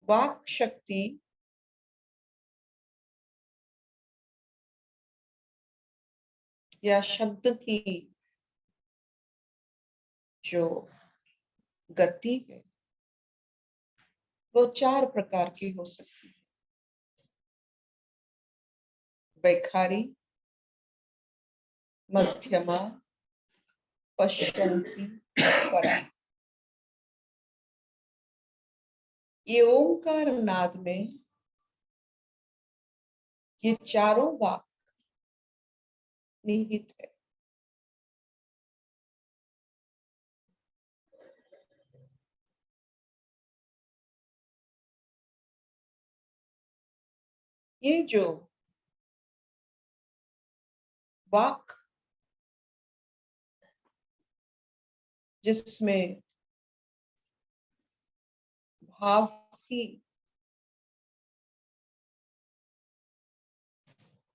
वाक शक्ति या शब्द की जो गति है वो 4 प्रकार की हो सकती है। वैखारी, मध्यमा, पश्चंती, परा। ये ओंकार नाद में ये चारों वाक निहित है। ये जो वाक जिसमें भाव की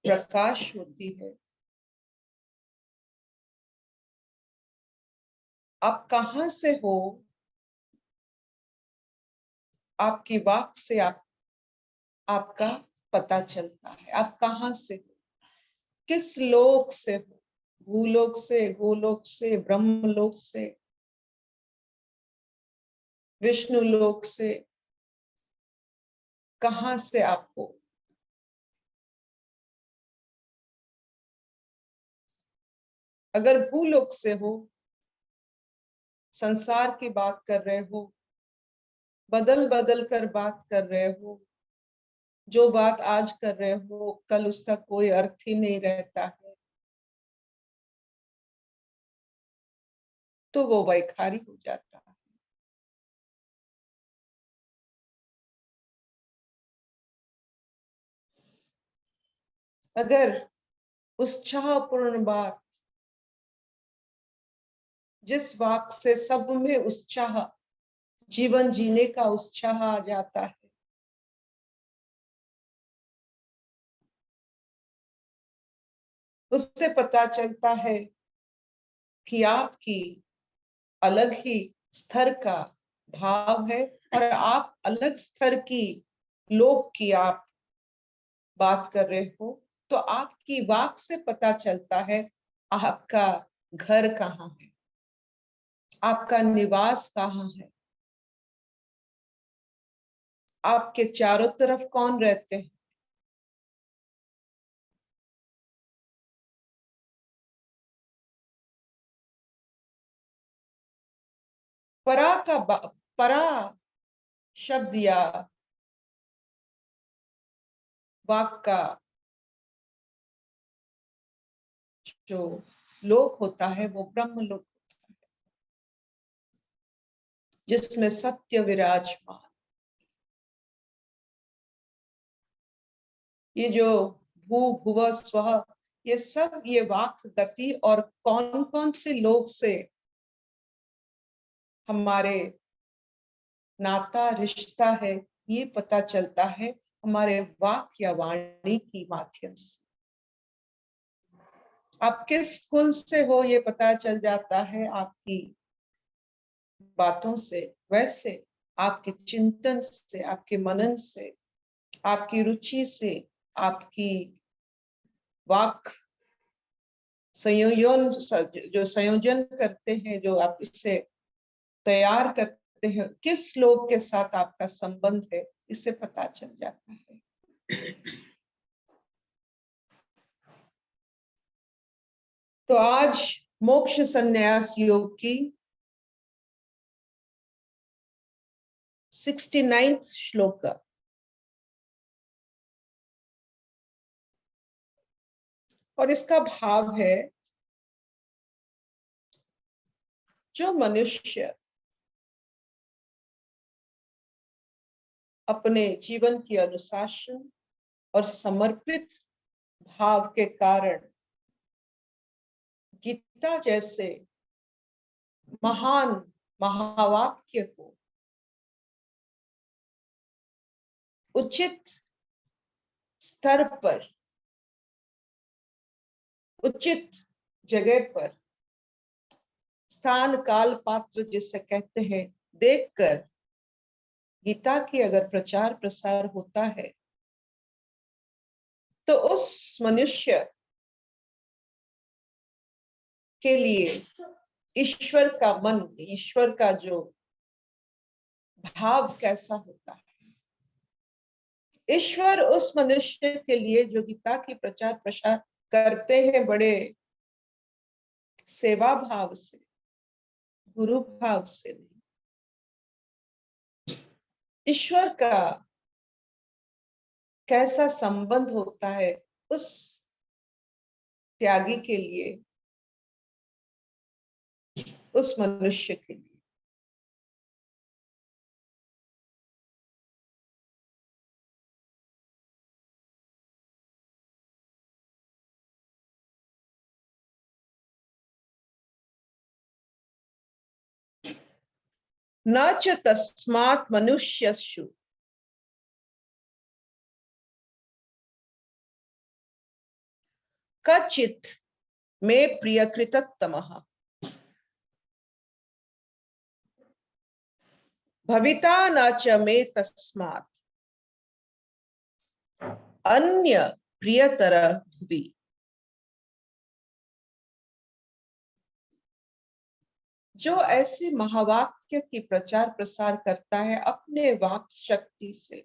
प्रकाश होती है, आप कहां से हो, आपकी वाक से आपका पता चलता है। आप कहां से हो, किस लोक से हो, भूलोक से, गोलोक से, ब्रह्मलोक से, विष्णु लोक से, कहां से आप हो। अगर भूलोक से हो, संसार की बात कर रहे हो, बदल बदल कर बात कर रहे हो, जो बात आज कर रहे हो कल उसका कोई अर्थ ही नहीं रहता है, तो वो वैखारी हो जाता है। अगर उत्साहपूर्ण बात, जिस वाक से सब में उत्साह, जीवन जीने का उत्साह आ जाता है, उससे पता चलता है कि आपकी अलग ही स्तर का भाव है और आप अलग स्तर की लोक की आप बात कर रहे हो, तो आपकी वाक से पता चलता है आपका घर कहाँ है, आपका निवास कहाँ है, आपके चारों तरफ कौन रहते हैं। परा शब्द या वाक का जो लोक होता है वो ब्रह्म लोक होता है, जिसमें सत्य विराजमान। ये जो भू भुव स्व, ये सब ये वाक गति और कौन कौन से लोक से हमारे नाता रिश्ता है, ये पता चलता है हमारे वाक या वाणी की माध्यम से। आप किस कुल से हो ये पता चल जाता है आपकी बातों से, वैसे आपके चिंतन से, आपके मनन से, आपकी रुचि से, आपकी वाक संयोजन, जो संयोजन करते हैं, जो आप इससे तैयार करते हैं, किस लोग के साथ आपका संबंध है, इससे पता चल जाता है। तो आज मोक्ष संन्यास योग की 69th श्लोक और इसका भाव है, जो मनुष्य अपने जीवन की अनुशासन और समर्पित भाव के कारण गीता जैसे महान महावाक्य को उचित स्तर पर, उचित जगह पर, स्थान काल पात्र जिसे कहते हैं, देखकर गीता की अगर प्रचार प्रसार होता है तो उस मनुष्य के लिए ईश्वर का मन, ईश्वर का जो भाव कैसा होता है। ईश्वर उस मनुष्य के लिए जो गीता की प्रचार प्रसार करते हैं बड़े सेवा भाव से, गुरु भाव से नहीं, ईश्वर का कैसा संबंध होता है उस त्यागी के लिए, उस मनुष्य के लिए। न च तस्मात् मनुष्यस्यु कचित् मे प्रियकृततमः भविता न च मे तस्मात् अन्य प्रियतर भुवि। जो ऐसे महावाक्य की प्रचार प्रसार करता है अपने वाक शक्ति से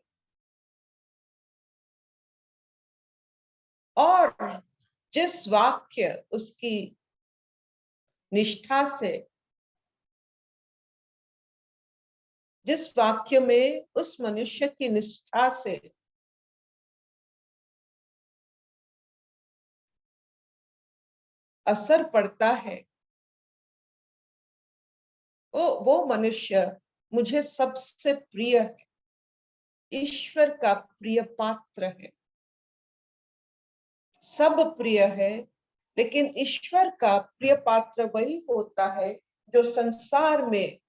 और जिस वाक्य उसकी निष्ठा से, जिस वाक्य में उस मनुष्य की निष्ठा से असर पड़ता है, वो मनुष्य मुझे सबसे प्रिय है, ईश्वर का प्रिय पात्र है। सब प्रिय है, लेकिन ईश्वर का प्रिय पात्र वही होता है जो संसार में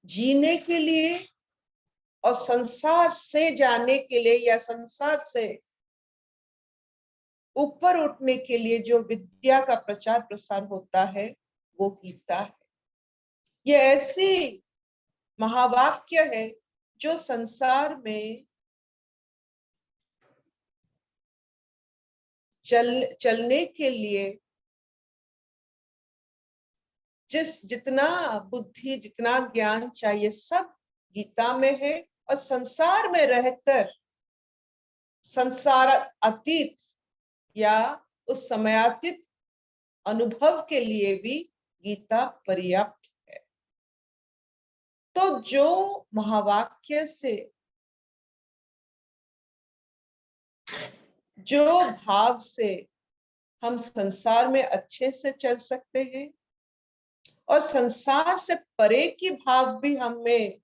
जीने के लिए और संसार से जाने के लिए या संसार से ऊपर उठने के लिए जो विद्या का प्रचार प्रसार होता है वो गीता है। ये ऐसी महावाक्य है जो संसार में चलने के लिए जितना बुद्धि, जितना ज्ञान चाहिए सब गीता में है। और संसार में रहकर संसार अतीत या उस समयातीत अनुभव के लिए भी गीता पर्याप्त है। तो जो महावाक्य से, जो भाव से हम संसार में अच्छे से चल सकते हैं और संसार से परे की भाव भी हमें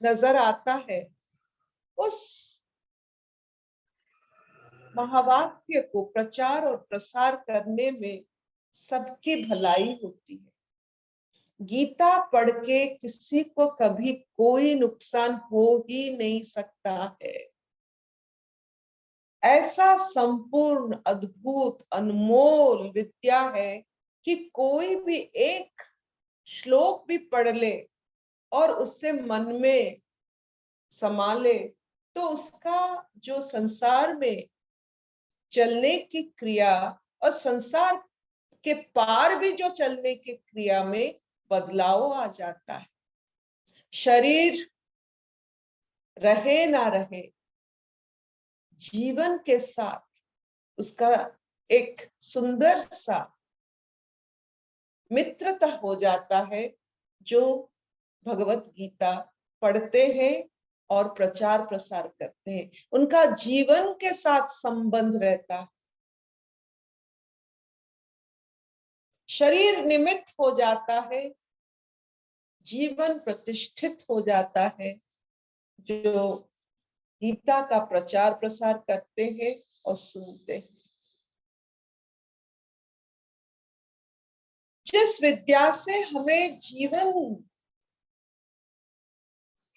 नजर आता है, उस महावाक्य को प्रचार और प्रसार करने में सबकी भलाई होती है। गीता पढ़ के किसी को कभी कोई नुकसान हो ही नहीं सकता है। ऐसा संपूर्ण अद्भुत अनमोल विद्या है कि कोई भी एक श्लोक भी पढ़ ले और उससे मन में समा ले तो उसका जो संसार में चलने की क्रिया और संसार के पार भी जो चलने की क्रिया में बदलाव आ जाता है। शरीर रहे ना रहे, जीवन के साथ उसका एक सुंदर सा मित्रता हो जाता है जो भगवत गीता पढ़ते हैं और प्रचार प्रसार करते हैं। उनका जीवन के साथ संबंध रहता है। शरीर निमित्त हो जाता है, जीवन प्रतिष्ठित हो जाता है जो गीता का प्रचार प्रसार करते हैं और सुनते हैं। जिस विद्या से हमें जीवन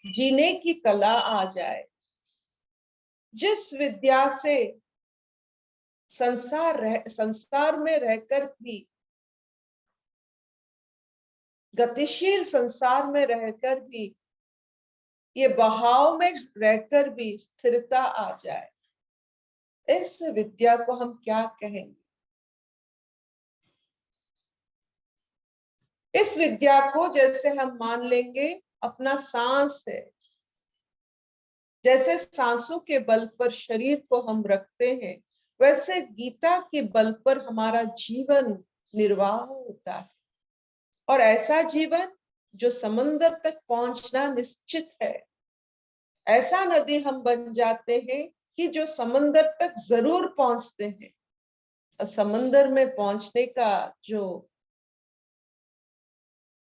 जीने की कला आ जाए, जिस विद्या से संसार में रहकर भी गतिशील संसार में रहकर भी, ये बहाव में रहकर भी स्थिरता आ जाए, इस विद्या को हम क्या कहेंगे? इस विद्या को जैसे हम मान लेंगे अपना सांस है, जैसे सांसों के बल पर शरीर को हम रखते हैं, वैसे गीता के बल पर हमारा जीवन निर्वाह होता है। और ऐसा जीवन जो समंदर तक पहुंचना निश्चित है, ऐसा नदी हम बन जाते हैं कि जो समंदर तक जरूर पहुंचते हैं। और समंदर में पहुंचने का जो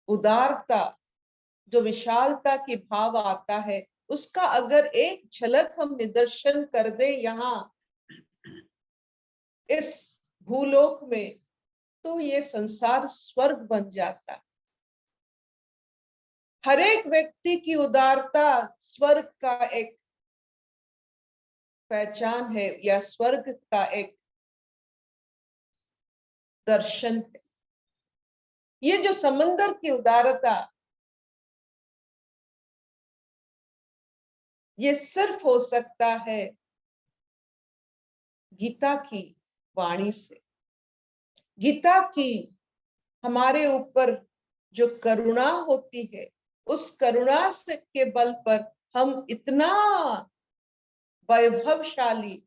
उदारता, जो विशालता की भाव आता है, उसका अगर एक झलक हम निदर्शन कर दे यहाँ इस भूलोक में, तो ये संसार स्वर्ग बन जाता। हर एक व्यक्ति की उदारता स्वर्ग का एक पहचान है या स्वर्ग का एक दर्शन है। ये जो समंदर की उदारता, ये सिर्फ हो सकता है गीता की वाणी से। गीता की हमारे ऊपर जो करुणा होती है, उस करुणा से के बल पर हम इतना वैभवशाली,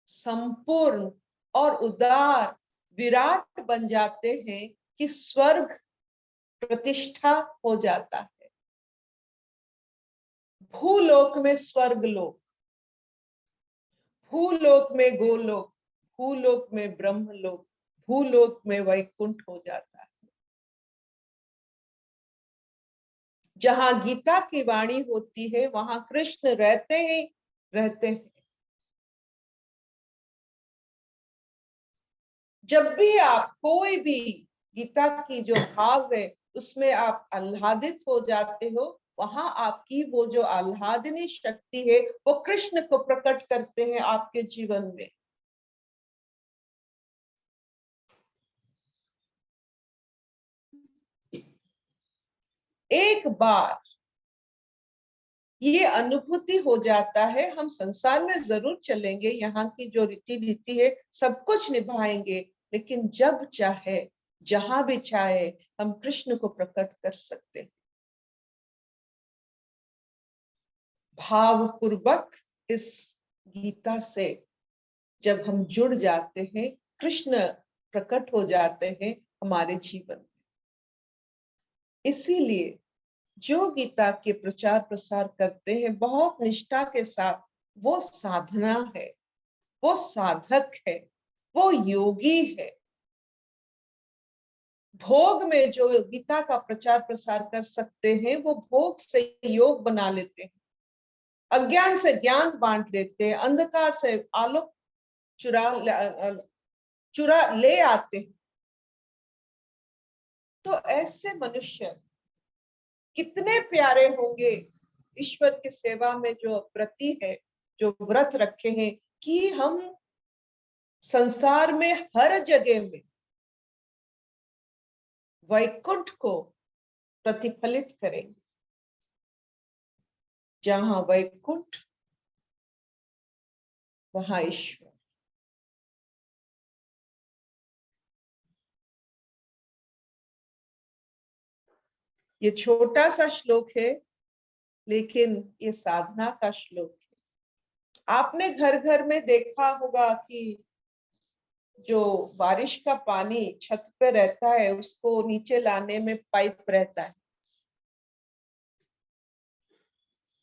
संपूर्ण और उदार विराट बन जाते हैं कि स्वर्ग प्रतिष्ठा हो जाता है। भूलोक में स्वर्ग लोक, भूलोक में गोलोक, भूलोक में ब्रह्मलोक, भूलोक में वैकुंठ हो जाता है। जहां गीता की वाणी होती है, वहां कृष्ण रहते हैं, रहते हैं। जब भी आप कोई भी गीता की जो भाव है उसमें आप आह्लादित हो जाते हो, वहां आपकी वो जो आह्लादनी शक्ति है वो कृष्ण को प्रकट करते हैं आपके जीवन में। एक बार ये अनुभूति हो जाता है, हम संसार में जरूर चलेंगे, यहाँ की जो रीति रीति है सब कुछ निभाएंगे, लेकिन जब चाहे जहां भी चाहे हम कृष्ण को प्रकट कर सकते हैं। भावपूर्वक इस गीता से जब हम जुड़ जाते हैं, कृष्ण प्रकट हो जाते हैं हमारे जीवन में। इसीलिए जो गीता के प्रचार प्रसार करते हैं बहुत निष्ठा के साथ, वो साधना है, वो साधक है, वो योगी है। भोग में जो गीता का प्रचार प्रसार कर सकते हैं, वो भोग से योग बना लेते हैं, अज्ञान से ज्ञान बांट लेते हैं, अंधकार से आलोक चुरा ले आते हैं। तो ऐसे मनुष्य कितने प्यारे होंगे ईश्वर की सेवा में जो प्रति है, जो व्रत रखे हैं कि हम संसार में हर जगह में वैकुंठ को प्रतिफलित करेंगे। जहां वैकुंठ वहां ईश्वर। ये छोटा सा श्लोक है, लेकिन ये साधना का श्लोक है। आपने घर घर में देखा होगा कि जो बारिश का पानी छत पे रहता है, उसको नीचे लाने में पाइप रहता है।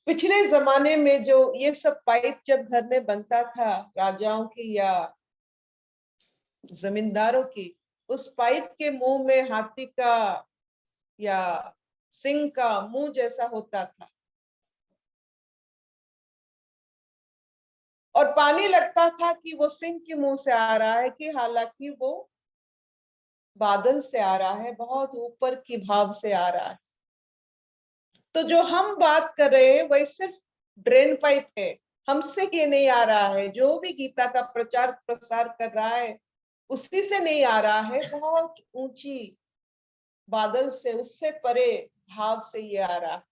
पिछले जमाने में जो ये सब पाइप जब घर में बनता था, राजाओं की या जमींदारों की, उस पाइप के मुंह में हाथी का या सिंह का मुंह जैसा होता था, और पानी लगता था कि वो सिंह के मुंह से आ रहा है, कि हालांकि वो बादल से आ रहा है, बहुत ऊपर की भाव से आ रहा है। तो जो हम बात कर रहे हैं वही सिर्फ ड्रेन पाइप है, हमसे ये नहीं आ रहा है। जो भी गीता का प्रचार प्रसार कर रहा है उसी से नहीं आ रहा है, बहुत ऊंची बादल से, उससे परे भाव से ये आ रहा है।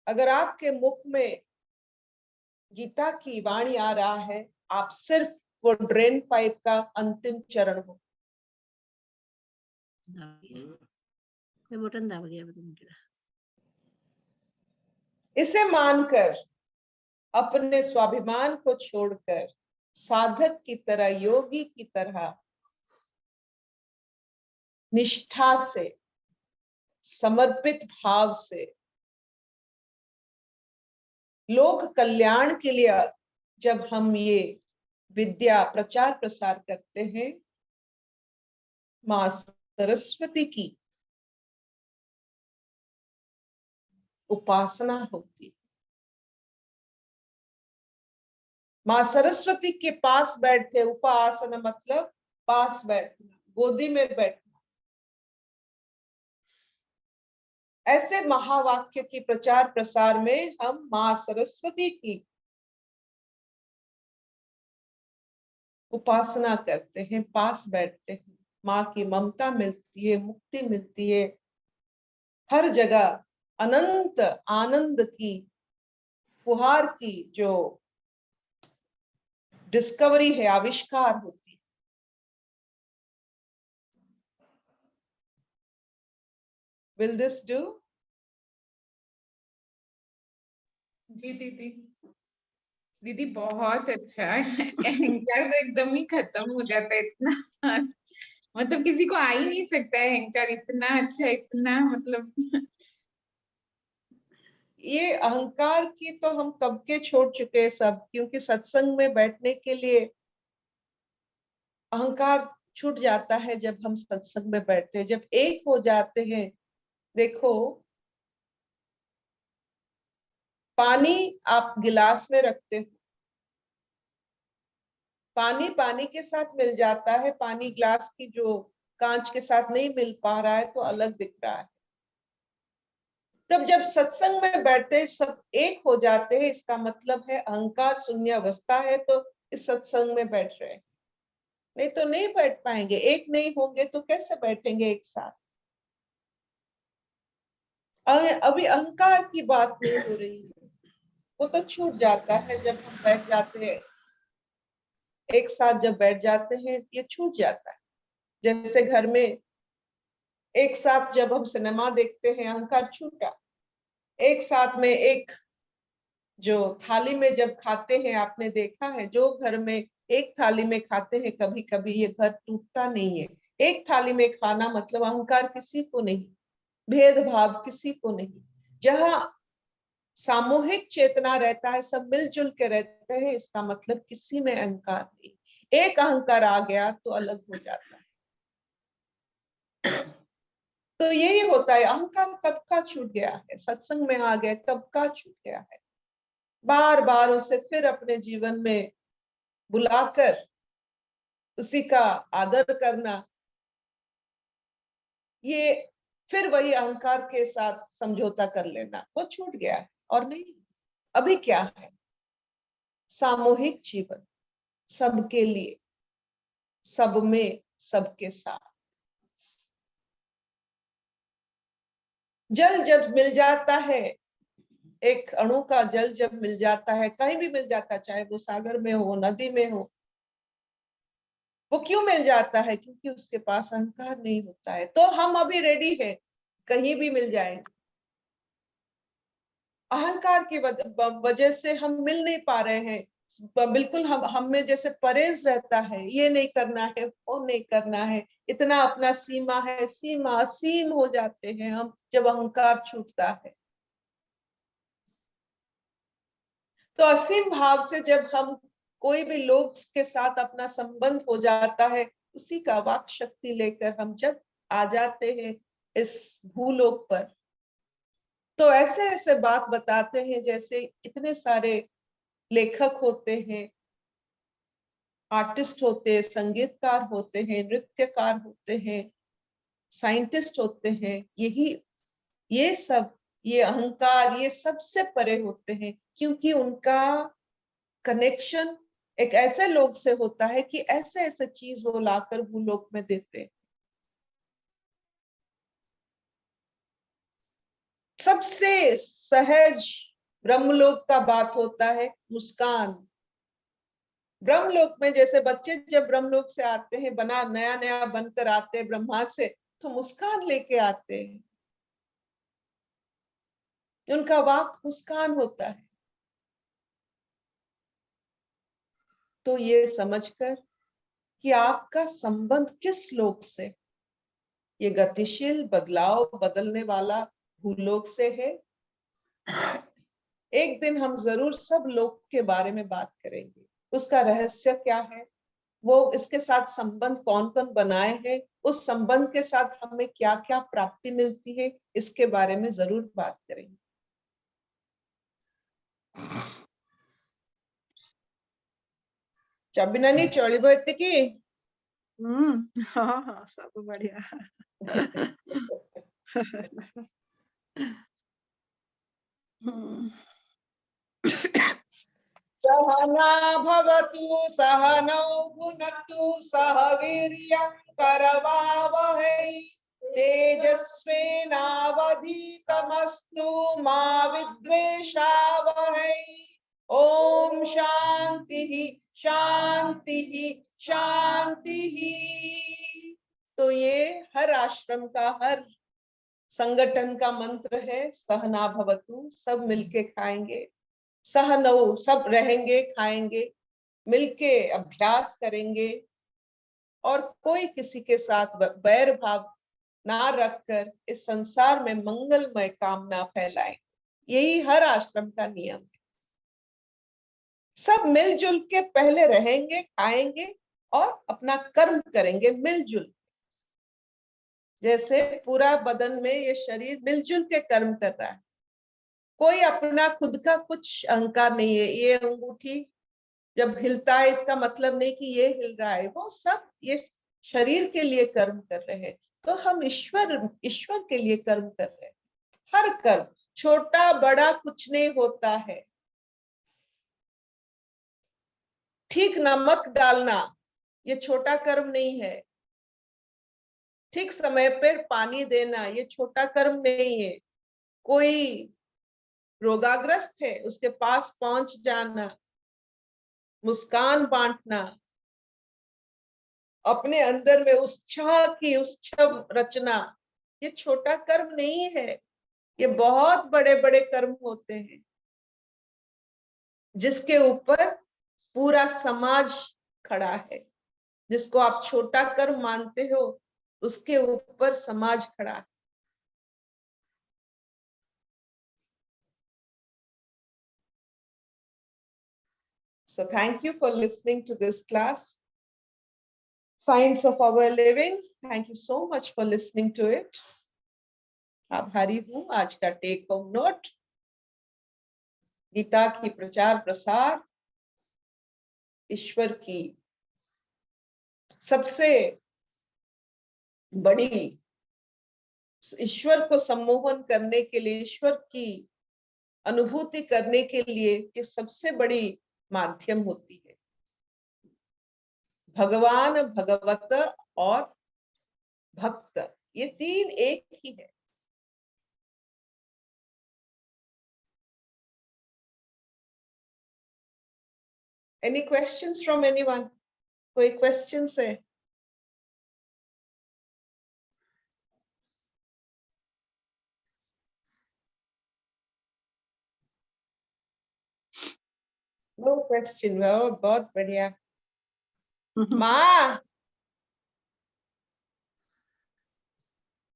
अगर आपके मुख में गीता की वाणी आ रहा है, आप सिर्फ वो ड्रेन पाइप का अंतिम चरण हो। बटन दाब गया तुम। इसे मानकर, अपने स्वाभिमान को छोड़कर, साधक की तरह, योगी की तरह निष्ठा से, समर्पित भाव से, लोक कल्याण के लिए जब हम ये विद्या प्रचार प्रसार करते हैं, मां सरस्वती की उपासना होती। मां सरस्वती के पास बैठते, उपासना मतलब पास बैठना, गोदी में बैठना। ऐसे महावाक्य की प्रचार प्रसार में हम मां सरस्वती की उपासना करते हैं, पास बैठते हैं। माँ की ममता मिलती है, मुक्ति मिलती है, हर जगह अनंत आनंद की फुहार की जो डिस्कवरी है, आविष्कार होती है। Will this do? जी दीदी, दीदी बहुत अच्छा है। अहंकार तो एकदम ही खत्म हो जाता है इतना, मतलब किसी को आ ही नहीं सकता है अहंकार, इतना अच्छा, इतना मतलब। ये अहंकार की तो हम कब के छोड़ चुके हैं सब, क्योंकि सत्संग में बैठने के लिए अहंकार छूट जाता है जब हम सत्संग में बैठते हैं, जब एक हो जाते हैं। देखो, पानी आप गिलास में रखते हो, पानी पानी के साथ मिल जाता है, पानी ग्लास की जो कांच के साथ नहीं मिल पा रहा है तो अलग दिख रहा है। तब जब सत्संग में बैठते सब एक हो जाते हैं, इसका मतलब है अहंकार शून्य अवस्था है, तो इस सत्संग में बैठ रहे हैं। नहीं तो नहीं बैठ पाएंगे, एक नहीं होंगे तो कैसे बैठेंगे एक साथ। अभी अहंकार की बात नहीं हो रही है, वो तो छूट जाता है जब हम बैठ जाते हैं, एक साथ जब बैठ जाते हैं ये छूट जाता है। जैसे घर में एक साथ जब हम सिनेमा देखते हैं, अहंकार छूटा। एक साथ में एक जो थाली में जब खाते हैं, आपने देखा है जो घर में एक थाली में खाते हैं, कभी कभी ये घर टूटता नहीं है। एक थाली में खाना मतलब अहंकार किसी को नहीं, भेदभाव किसी को नहीं। जहां सामूहिक चेतना रहता है, सब मिलजुल के रहते हैं, इसका मतलब किसी में अहंकार नहीं। एक अहंकार आ गया तो अलग हो जाता है। तो यही होता है, अहंकार कब का छूट गया है, सत्संग में आ गया कब का छूट गया है। बार बार उसे फिर अपने जीवन में बुलाकर उसी का आदर करना, ये फिर वही अहंकार के साथ समझौता कर लेना, वो छूट गया है। और नहीं, अभी क्या है, सामूहिक जीवन, सबके लिए, सब में, सबके साथ। जल जब मिल जाता है, एक अणु का जल जब मिल जाता है, कहीं भी मिल जाता है, चाहे वो सागर में हो, नदी में हो, वो क्यों मिल जाता है? क्योंकि उसके पास अहंकार नहीं होता है। तो हम अभी रेडी है, कहीं भी मिल जाएंगे। अहंकार की वजह से हम मिल नहीं पा रहे हैं। बिल्कुल हम में जैसे परहेज रहता है, ये नहीं करना है, वो नहीं करना है, इतना अपना सीमा है, सीमा असीम हो जाते हैं हम जब अहंकार छूटता है। तो असीम भाव से जब हम कोई भी लोग के साथ अपना संबंध हो जाता है, उसी का वाक शक्ति लेकर हम जब आ जाते हैं इस भूलोक पर, तो ऐसे ऐसे बात बताते हैं जैसे इतने सारे लेखक होते हैं, आर्टिस्ट होते हैं, संगीतकार होते हैं, नृत्यकार होते हैं, साइंटिस्ट होते हैं, यही ये सब, ये अहंकार, ये सबसे परे होते हैं, क्योंकि उनका कनेक्शन एक ऐसे लोग से होता है कि ऐसे ऐसे चीज वो लाकर भूलोक में देते हैं। सबसे सहज ब्रह्मलोक का बात होता है मुस्कान। ब्रह्मलोक में जैसे बच्चे जब ब्रह्मलोक से आते हैं, बना नया नया बनकर आते हैं ब्रह्मा से, तो मुस्कान लेके आते हैं। उनका वाक मुस्कान होता है। तो ये समझकर कि आपका संबंध किस लोक से, ये गतिशील बदलाव बदलने वाला भूलोक से है। एक दिन हम जरूर सब लोक के बारे में बात करेंगे, उसका रहस्य क्या है, वो इसके साथ संबंध कौन कौन बनाए हैं, उस संबंध के साथ हमें क्या क्या प्राप्ति मिलती है, इसके बारे में जरूर बात करेंगे। चबिनानी चलिब एतिकी। हाँ हाँ सब बढ़िया। सहना भवतु सहनौ भुनक्तु सह वीर्यं करवावहै तेजस्विनावधीतमस्तु मा विद्वेषावहै। ओम शांति शांति शांति। तो ये हर आश्रम का, हर संगठन का मंत्र है, सहना भवतु। सब मिलके खाएंगे, सहनौ सब रहेंगे, खाएंगे, मिलके अभ्यास करेंगे, और कोई किसी के साथ बैर भाव ना रखकर इस संसार में मंगलमय कामना फैलाएं। यही हर आश्रम का नियम है। सब मिलजुल के पहले रहेंगे, खाएंगे और अपना कर्म करेंगे मिलजुल। जैसे पूरा बदन में ये शरीर मिलजुल के कर्म कर रहा है, कोई अपना खुद का कुछ अहंकार नहीं है। ये अंगूठी जब हिलता है इसका मतलब नहीं कि ये हिल रहा है, वो सब ये शरीर के लिए कर्म कर रहे हैं। तो हम ईश्वर के लिए कर्म कर रहे हैं। हर कर्म छोटा बड़ा कुछ नहीं होता है। ठीक नमक डालना ये छोटा कर्म नहीं है। ठीक समय पर पानी देना ये छोटा कर्म नहीं है। कोई रोगाग्रस्त है उसके पास पहुंच जाना, मुस्कान बांटना, अपने अंदर में उत्सव रचना, ये छोटा कर्म नहीं है। ये बहुत बड़े बड़े कर्म होते हैं जिसके ऊपर पूरा समाज खड़ा है। जिसको आप छोटा कर्म मानते हो उसके ऊपर समाज खड़ा है। So thank you for listening to this class, Science of Our Living. Thank you so much for listening to it. आभारी हूँ। आज का टेक होम नोट, गीता की प्रचार प्रसार ईश्वर की सबसे बड़ी, ईश्वर को सम्मोहन करने के लिए, ईश्वर की अनुभूति करने के लिए ये सबसे बड़ी माध्यम होती है। भगवान, भगवत और भक्त, ये तीन एक ही है। Any questions from anyone? कोई questions है? No question. बहुत बढ़िया। माँ